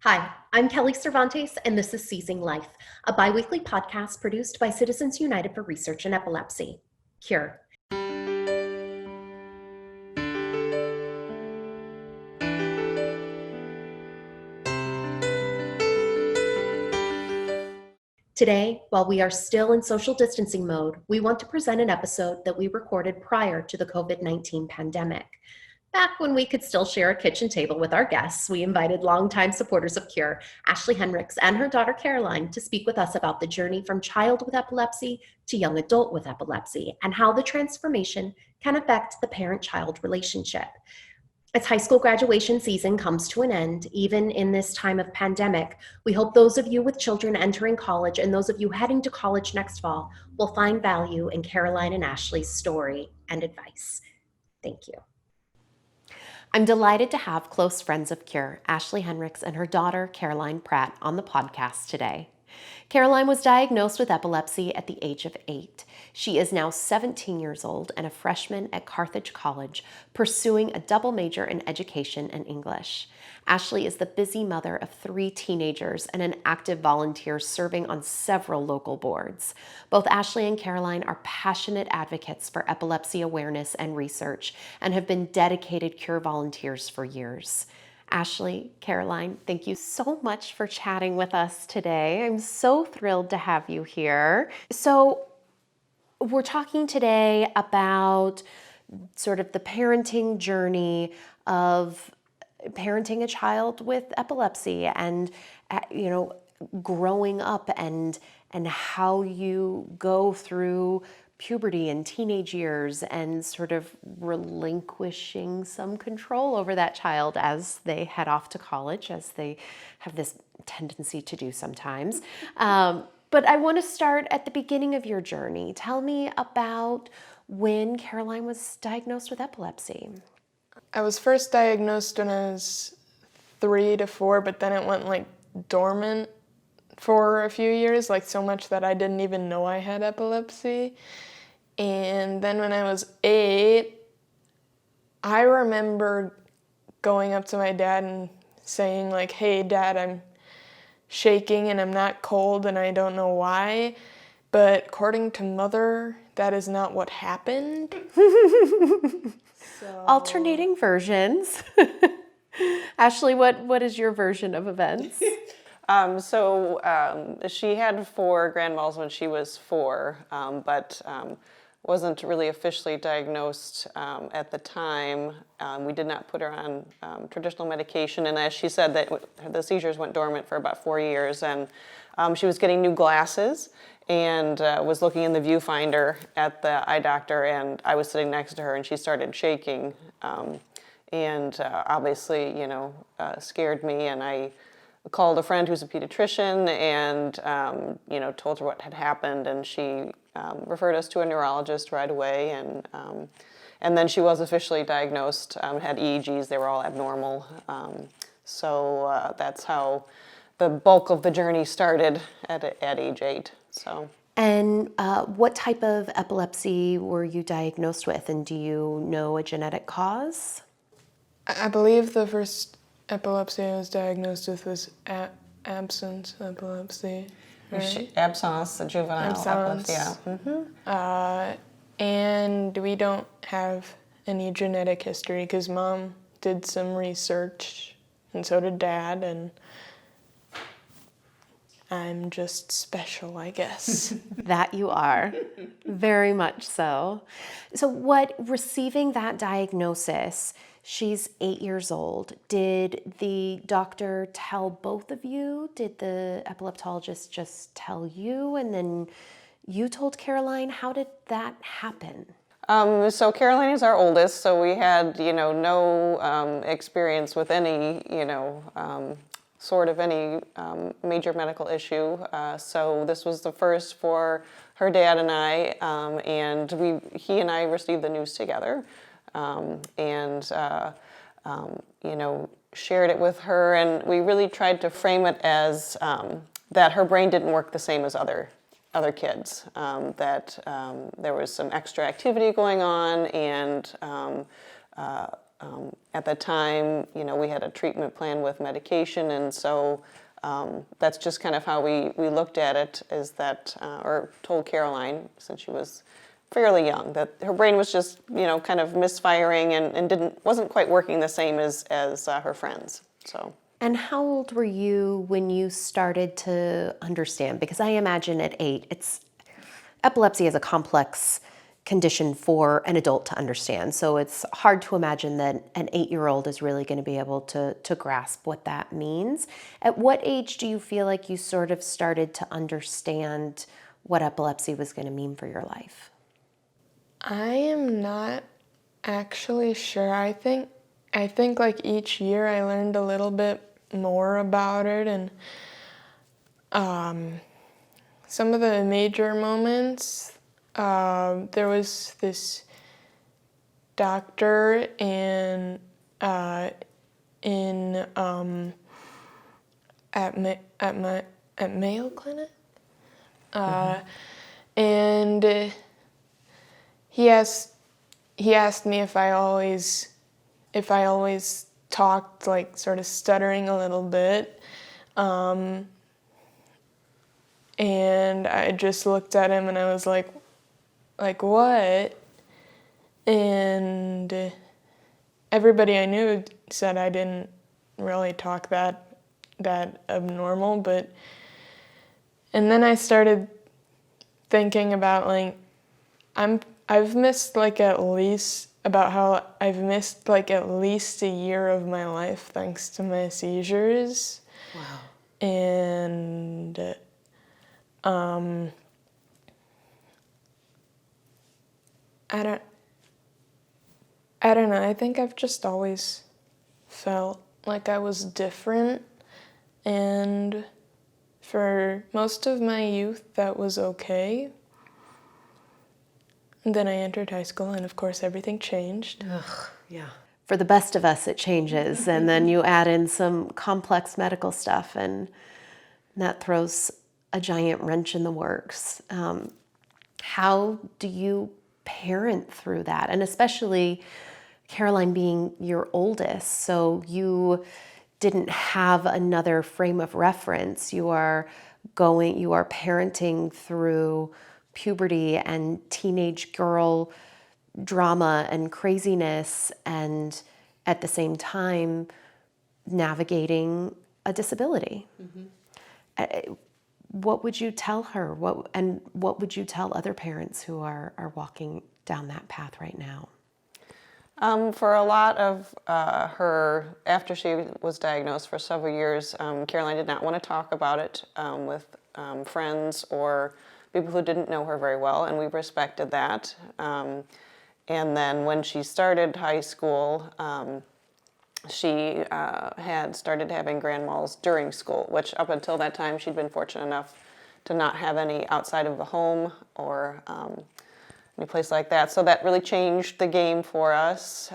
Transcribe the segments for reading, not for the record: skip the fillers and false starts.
Hi, I'm Kelly Cervantes, and this is Seizing Life, a biweekly podcast produced by Citizens United for Research in Epilepsy. Cure. Today, while we are still in social distancing mode, we want to present an episode that we recorded prior to the COVID-19 pandemic. Back when we could still share a kitchen table with our guests, we invited longtime supporters of Cure, Ashleigh Henrichs and her daughter Caroline, to speak with us about the journey from child with epilepsy to young adult with epilepsy and how the transformation can affect the parent-child relationship. As high school graduation season comes to an end, even in this time of pandemic, we hope those of you with children entering college and those of you heading to college next fall will find value in Caroline and Ashleigh's story and advice. Thank you. I'm delighted to have close friends of Cure, Ashleigh Henrichs and her daughter, Caroline Pratt, on the podcast today. Caroline was diagnosed with epilepsy at the age of 8. She is now 17 years old and a freshman at Carthage College, pursuing a double major in education and English. Ashleigh is the busy mother of 3 teenagers and an active volunteer serving on several local boards. Both Ashleigh and Caroline are passionate advocates for epilepsy awareness and research and have been dedicated Cure volunteers for years. Ashleigh, Caroline, thank you so much for chatting with us today. I'm so thrilled to have you here. So we're talking today about sort of the parenting journey of parenting a child with epilepsy and, growing up and how you go through puberty and teenage years and sort of relinquishing some control over that child as they head off to college, as they have this tendency to do sometimes. But I want to start at the beginning of your journey. Tell me about when Caroline was diagnosed with epilepsy. I was first diagnosed when I was 3 to 4, but then it went dormant for a few years, so much that I didn't even know I had epilepsy. And then when I was 8, I remember going up to my dad and saying hey Dad, I'm shaking and I'm not cold and I don't know why. But according to Mother, that is not what happened. Alternating versions. Ashleigh, what is your version of events? She had 4 grand mal when she was 4, but wasn't really officially diagnosed at the time. We did not put her on traditional medication, and as she said, that the seizures went dormant for about 4 years, and she was getting new glasses and was looking in the viewfinder at the eye doctor, and I was sitting next to her, and she started shaking, and obviously, scared me, and I called a friend who's a pediatrician and, told her what had happened, and she referred us to a neurologist right away, and then she was officially diagnosed, had EEGs, they were all abnormal, so that's how the bulk of the journey started at age 8. So. And what type of epilepsy were you diagnosed with, and do you know a genetic cause? I believe the first epilepsy I was diagnosed with was absence epilepsy. Right? Absence, juvenile epilepsy, yeah. Mm-hmm. And we don't have any genetic history because Mom did some research and so did Dad, and I'm just special, I guess. That you are, very much so. So receiving that diagnosis, she's 8 years old. Did the doctor tell both of you? Did the epileptologist just tell you and then you told Caroline? How did that happen? So Caroline is our oldest, so we had, no experience with any, sort of any major medical issue. So this was the first for her dad and I, and he and I received the news together, and shared it with her, and we really tried to frame it as that her brain didn't work the same as other kids, that there was some extra activity going on, and at the time, we had a treatment plan with medication, and so that's just kind of how we looked at it, is that, or told Caroline, since she was fairly young, that her brain was just, kind of misfiring and wasn't quite working the same as her friends. So. And how old were you when you started to understand? Because I imagine at 8, epilepsy is a complex condition for an adult to understand. So it's hard to imagine that an 8-year-old is really going to be able to grasp what that means. At what age do you feel like you sort of started to understand what epilepsy was going to mean for your life? I am not actually sure. I think like each year I learned a little bit more about it, and some of the major moments, there was this doctor at Mayo Clinic, and he asked me if I always talked like sort of stuttering a little bit, and I just looked at him and I was like what? And everybody I knew said I didn't really talk that abnormal, and then I started thinking about I've missed at least a year of my life thanks to my seizures. Wow. And I don't know. I think I've just always felt like I was different, and for most of my youth that was okay. And then I entered high school, and of course everything changed. Ugh, yeah. For the best of us, it changes, and then you add in some complex medical stuff, and that throws a giant wrench in the works. How do you parent through that? And especially Caroline being your oldest, so you didn't have another frame of reference. You are parenting through puberty and teenage girl drama and craziness, and at the same time navigating a disability. Mm-hmm. What would you tell her? What would you tell other parents who are walking down that path right now? For a lot of her, after she was diagnosed for several years, Caroline did not want to talk about it with friends or people who didn't know her very well, and we respected that. And then when she started high school, she had started having grand mal during school, which up until that time she'd been fortunate enough to not have any outside of the home or any place like that. So that really changed the game for us.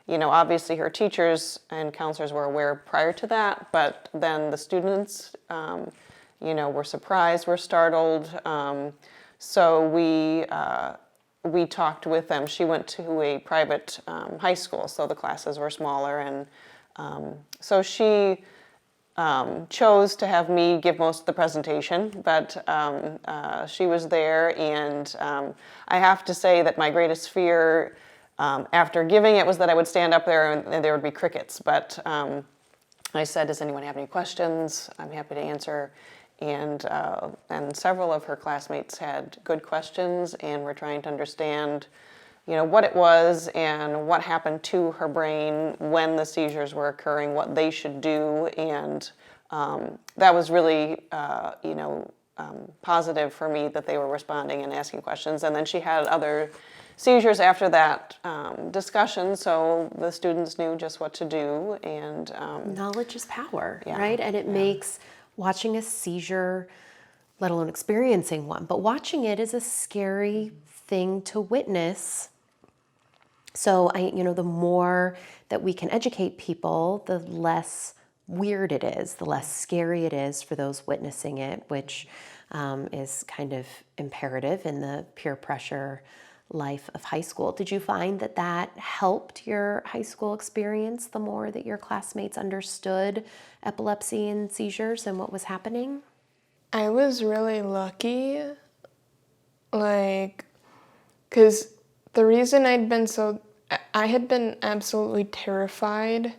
Obviously her teachers and counselors were aware prior to that, but then the students, were surprised, were startled. So we talked with them. She went to a private high school, so the classes were smaller, and so she chose to have me give most of the presentation, but she was there, and I have to say that my greatest fear after giving it was that I would stand up there and there would be crickets, but I said, does anyone have any questions? I'm happy to answer. And several of her classmates had good questions and were trying to understand, what it was and what happened to her brain when the seizures were occurring, what they should do, and that was really, positive for me that they were responding and asking questions. And then she had other seizures after that discussion, so the students knew just what to do. And knowledge is power, yeah, right? And it makes watching a seizure, let alone experiencing one, but watching it is a scary thing to witness. So the more that we can educate people, the less weird it is, the less scary it is for those witnessing it, which is kind of imperative in the peer pressure life of high school. Did you find that that helped your high school experience the more that your classmates understood epilepsy and seizures and what was happening? I was really lucky, because the reason I had been absolutely terrified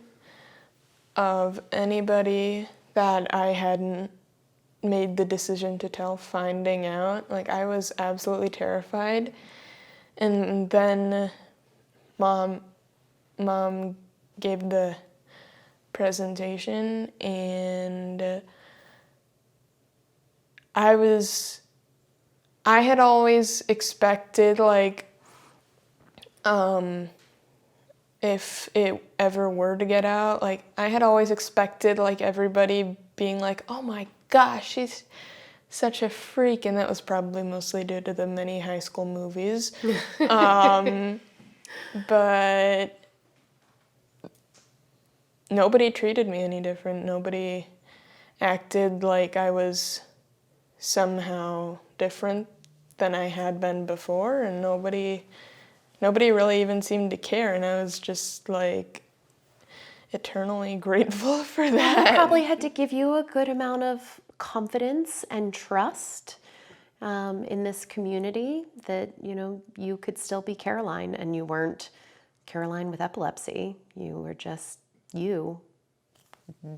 of anybody that I hadn't made the decision to tell finding out. I was absolutely terrified. And then mom gave the presentation, and I had always expected, if it ever were to get out, I had always expected, everybody being like, oh my gosh, she's such a freak, and that was probably mostly due to the many high school movies. But nobody treated me any different. Nobody acted like I was somehow different than I had been before, and nobody really even seemed to care, and I was just eternally grateful for that. It probably had to give you a good amount of confidence and trust in this community that, you could still be Caroline, and you weren't Caroline with epilepsy. You were just you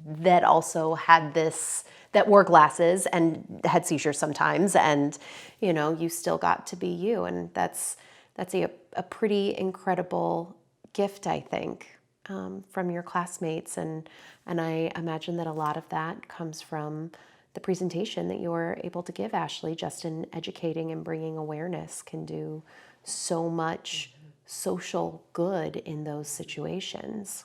that also had that wore glasses and had seizures sometimes, and, you still got to be you. And that's a pretty incredible gift, I think, from your classmates. And I imagine that a lot of that comes from the presentation that you were able to give, Ashleigh. Just in educating and bringing awareness can do so much social good in those situations.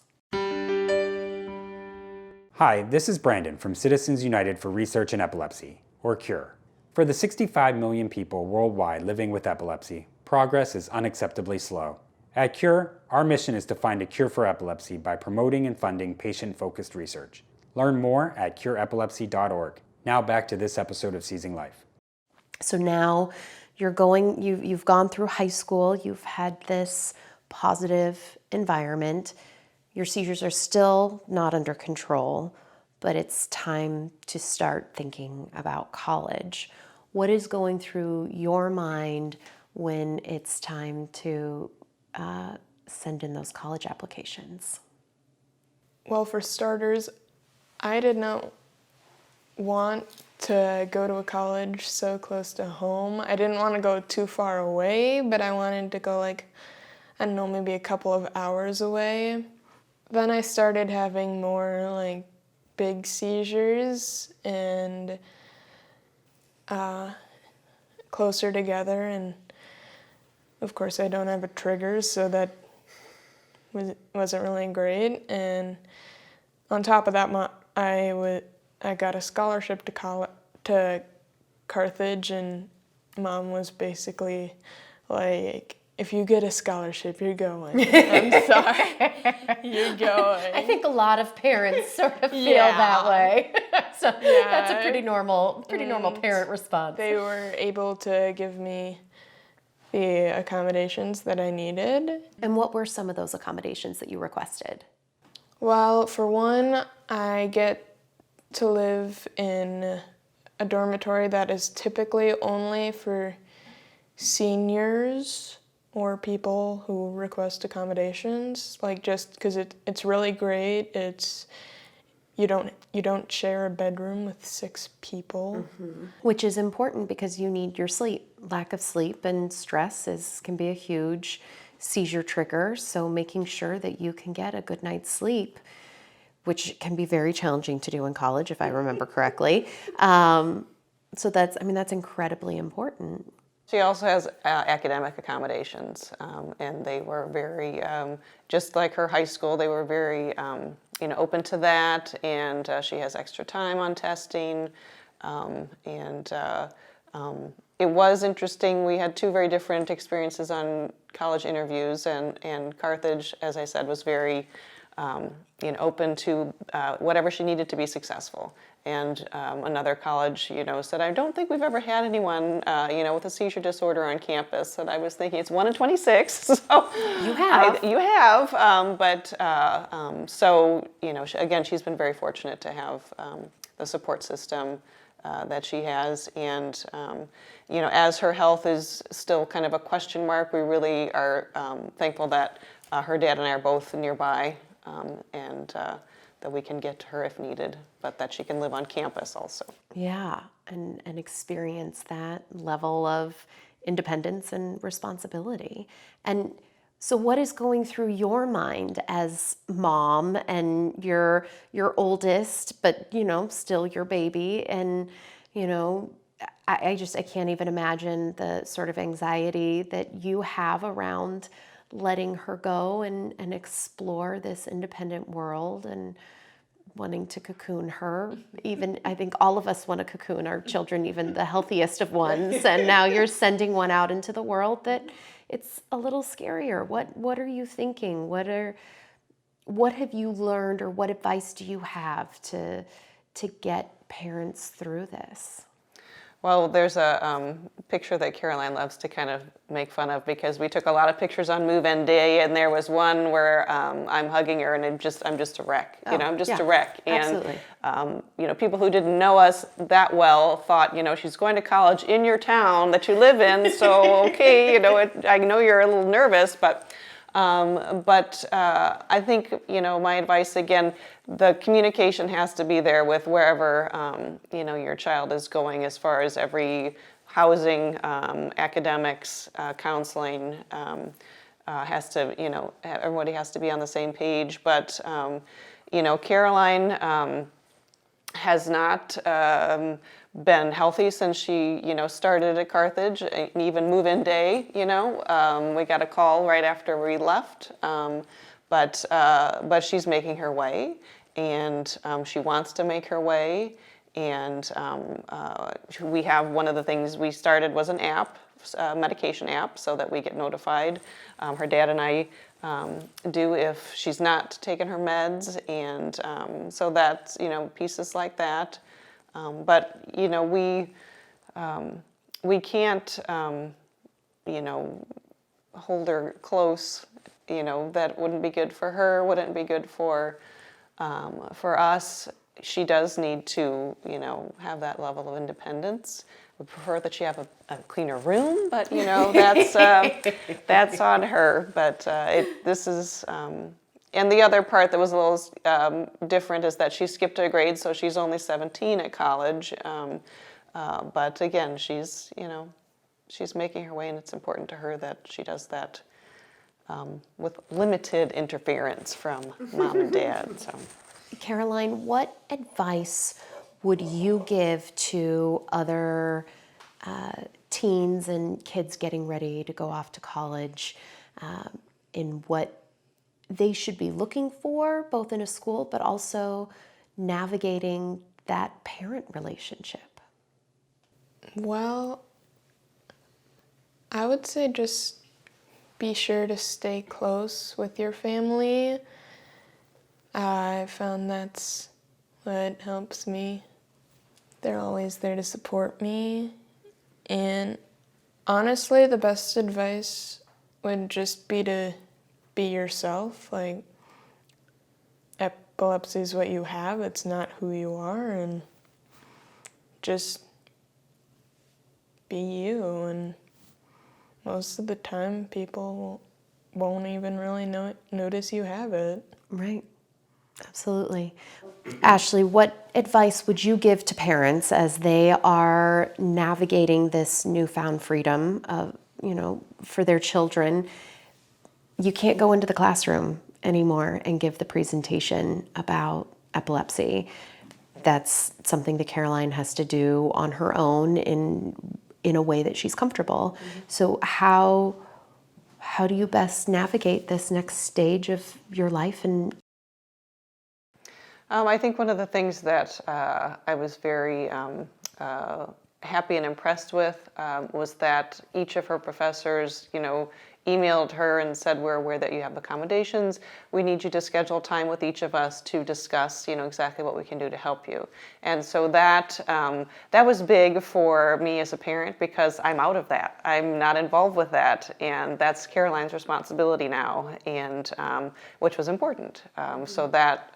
Hi, this is Brandon from Citizens United for Research in Epilepsy, or CURE. For the 65 million people worldwide living with epilepsy, progress is unacceptably slow. At CURE, our mission is to find a cure for epilepsy by promoting and funding patient-focused research. Learn more at cureepilepsy.org. Now back to this episode of Seizing Life. So now you've gone through high school, you've had this positive environment. Your seizures are still not under control, but it's time to start thinking about college. What is going through your mind when it's time to send in those college applications? Well, for starters, I did not want to go to a college so close to home. I didn't want to go too far away, but I wanted to go maybe a couple of hours away. Then I started having more big seizures and closer together, and of course I don't have a trigger, so that wasn't really great. And on top of that, I got a scholarship to Carthage, and Mom was basically like, if you get a scholarship, you're going. I'm sorry. You're going. I think a lot of parents sort of feel that way. So that's a pretty normal parent response. They were able to give me the accommodations that I needed. And what were some of those accommodations that you requested? Well, for one, I get to live in a dormitory that is typically only for seniors or people who request accommodations, just because it's really great. You don't share a bedroom with 6 people. Mm-hmm. Which is important because you need your sleep. Lack of sleep and stress can be a huge seizure trigger, so making sure that you can get a good night's sleep, which can be very challenging to do in college, if I remember correctly. So that's incredibly important. She also has academic accommodations, and they were very, just like her high school, they were very, open to that, and she has extra time on testing, and it was interesting. We had 2 very different experiences on college interviews, and Carthage, as I said, was very open to whatever she needed to be successful. And another college, said, I don't think we've ever had anyone, with a seizure disorder on campus. And I was thinking, it's 1 in 26. So You have. you have. So, again, she's been very fortunate to have the support system that she has. And, as her health is still kind of a question mark, we really are thankful that her dad and I are both nearby, and that we can get to her if needed, but that she can live on campus also. Yeah, and experience that level of independence and responsibility. And so what is going through your mind as mom and your oldest, but still your baby? And I can't even imagine the sort of anxiety that you have around letting her go and explore this independent world and wanting to cocoon her. Even I think all of us want to cocoon our children, even the healthiest of ones. And now you're sending one out into the world that it's a little scarier. What are you thinking? What have you learned, or what advice do you have to get parents through this? Well, there's a picture that Caroline loves to kind of make fun of, because we took a lot of pictures on move-in day, and there was one where I'm hugging her and I'm just a wreck. I'm just a wreck. And Absolutely. people who didn't know us that well thought, she's going to college in your town that you live in, so okay, I know you're a little nervous, but I think, my advice, again, the communication has to be there with wherever, your child is going, as far as every housing, academics, counseling, has to, everybody has to be on the same page. But, Caroline has not been healthy since she, started at Carthage, even move-in day, we got a call right after we left, but she's making her way, and she wants to make her way, and we have, one of the things we started was an app, medication app, so that we get notified. Her dad and I do if she's not taking her meds, and so that's, pieces like that. But we can't hold her close. That wouldn't be good for her. Wouldn't be good for us. She does need to have that level of independence. We prefer that she have a cleaner room, but that's on her. But this is. And the other part that was a little different is that she skipped a grade, so she's only 17 at college. But again, she's making her way, and it's important to her that she does that with limited interference from mom and dad. So, Caroline, what advice would you give to other teens and kids getting ready to go off to college in what they should be looking for, both in a school, but also navigating that parent relationship? Well, I would say just be sure to stay close with your family. I found that's what helps me. They're always there to support me. And honestly, the best advice would just be to be yourself. Like, epilepsy is what you have, it's not who you are, and just be you. And most of the time, people won't even really notice you have it. Right. Absolutely. Ashleigh, what advice would you give to parents as they are navigating this newfound freedom of, for their children? You can't go into the classroom anymore and give the presentation about epilepsy. That's something that Caroline has to do on her own in a way that she's comfortable. Mm-hmm. So how do you best navigate this next stage of your life? And I think one of the things that I was very happy and impressed with was that each of her professors, emailed her and said, we're aware that you have accommodations. We need you to schedule time with each of us to discuss, exactly what we can do to help you. And so that was big for me as a parent, because I'm out of that. I'm not involved with that, and that's Caroline's responsibility now, and which was important. So that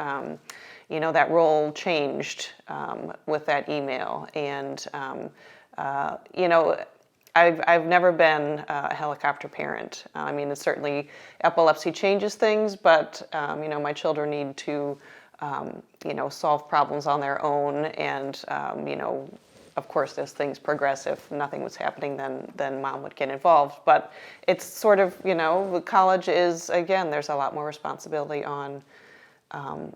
that role changed with that email, and I've never been a helicopter parent. I mean, it's certainly epilepsy changes things, but my children need to solve problems on their own, and of course, as things progress, if nothing was happening, then mom would get involved. But it's sort of college is, again, there's a lot more responsibility on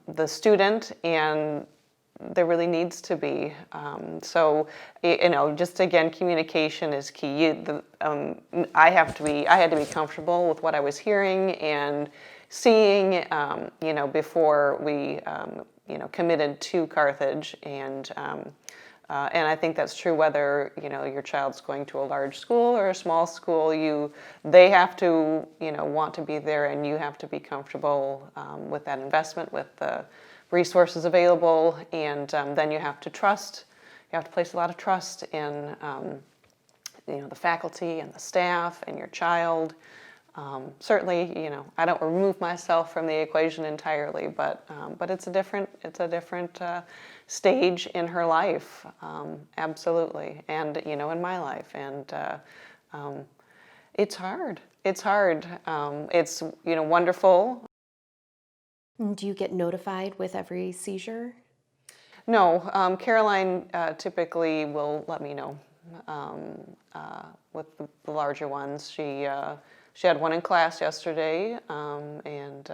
the student, and there really needs to be. So, just again, communication is key. I had to be comfortable with what I was hearing and seeing, before we, committed to Carthage. And I think that's true whether, your child's going to a large school or a small school. They have to, want to be there, and you have to be comfortable with that investment, with the resources available, and then you have to trust. You have to place a lot of trust in, the faculty and the staff and your child. Certainly, I don't remove myself from the equation entirely, but it's a different stage in her life, absolutely, and in my life, and it's hard. It's hard. It's wonderful. Do you get notified with every seizure? No, Caroline typically will let me know with the larger ones. She had one in class yesterday, and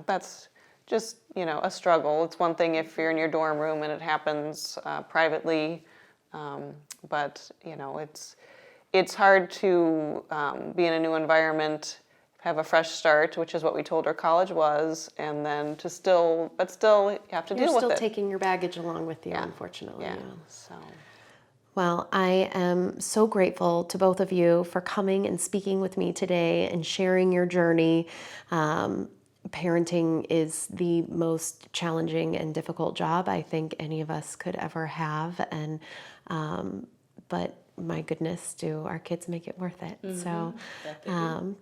that's just a struggle. It's one thing if you're in your dorm room and it happens privately, but it's hard to be in a new environment, have a fresh start, which is what we told her college was, and then you have to deal with it. You're still taking your baggage along with you, unfortunately. Yeah. So. Well, I am so grateful to both of you for coming and speaking with me today and sharing your journey. Parenting is the most challenging and difficult job I think any of us could ever have, and but my goodness, do our kids make it worth it. Mm-hmm. So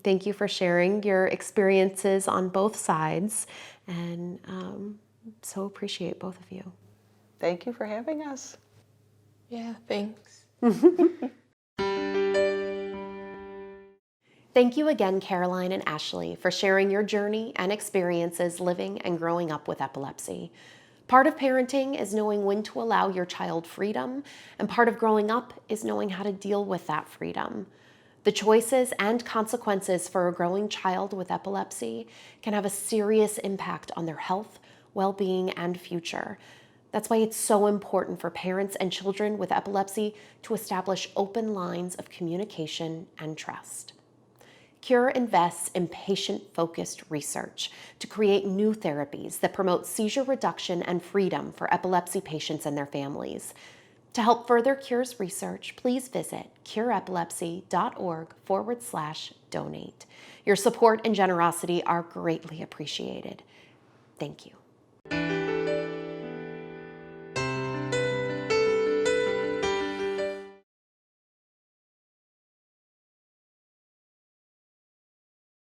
thank you for sharing your experiences on both sides, and so appreciate both of you. Thank you for having us. Yeah, thanks. Thank you again, Caroline and Ashleigh, for sharing your journey and experiences living and growing up with epilepsy. Part of parenting is knowing when to allow your child freedom, and part of growing up is knowing how to deal with that freedom. The choices and consequences for a growing child with epilepsy can have a serious impact on their health, well-being, and future. That's why it's so important for parents and children with epilepsy to establish open lines of communication and trust. Cure invests in patient-focused research to create new therapies that promote seizure reduction and freedom for epilepsy patients and their families. To help further Cure's research, please visit cureepilepsy.org/donate. Your support and generosity are greatly appreciated. Thank you.